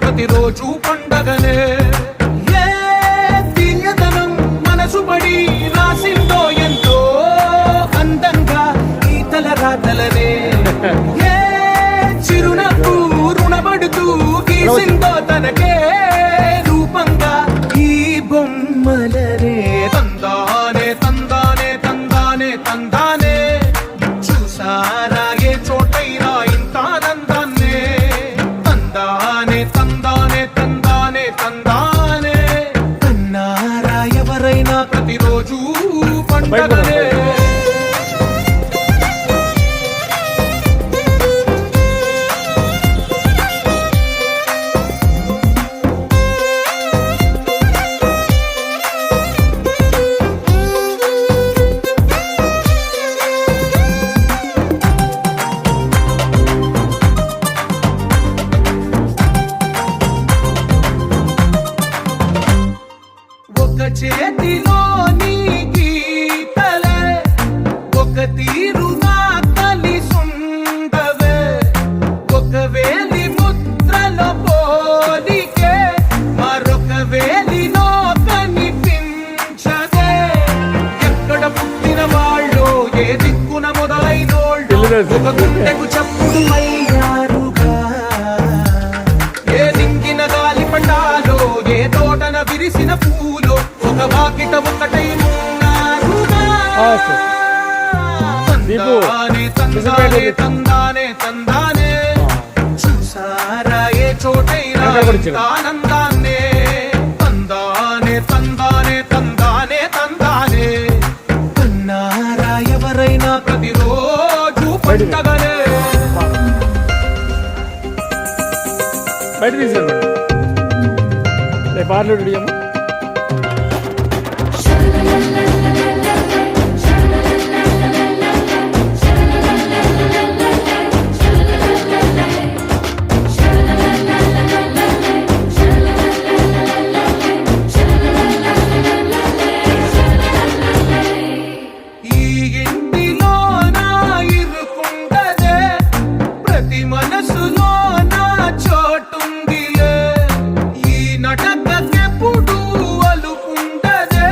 ప్రతిరోజు పండగనే. ఏ తీయదనం మనసు పడి రాసిందో ఎంతో అందంగా ఈ తల రాతలనే. ఏ చిరునవ్వు రుణపడుతూ గీసిందో తనకే రూపంగా ఈ బొమ్మలనే. తందానే తందానే తందానే తందానే చూసారా ఏ చోటైనా ఇంత ఆనందాన్నే. తందానే తందానే తందానే తందానే అన్నారా ఎవరైనా ప్రతిరోజు పండగనే. ఒక చేతిలోని గీతలే ఒక తీరుగా కలిసుండవే. ఒక వేలి ముద్రలో పోలికే మరొక వేలిలో కనిపించదే. ఎక్కడ పుట్టిన వాళ్ళు ఏ దిక్కున మొదలైనోళ్ళు ఒక గుండెకు చప్పుడు అయ్యారుగా. ఏ దింగిన గాలి పటాలో ఏ తోటన విరిసిన పూలో ఒక వాకిట ఒకటై ఉన్నారుగా. తందానే తందానే తందానే తందానే చూసారా ఏ చోటైనా ఆనందాన్నే. తందానే తందానే తందానే తందానే అన్నారా ఎవరైనా ప్రతిరోజు పండగనే. బయట తీసారు పాటలు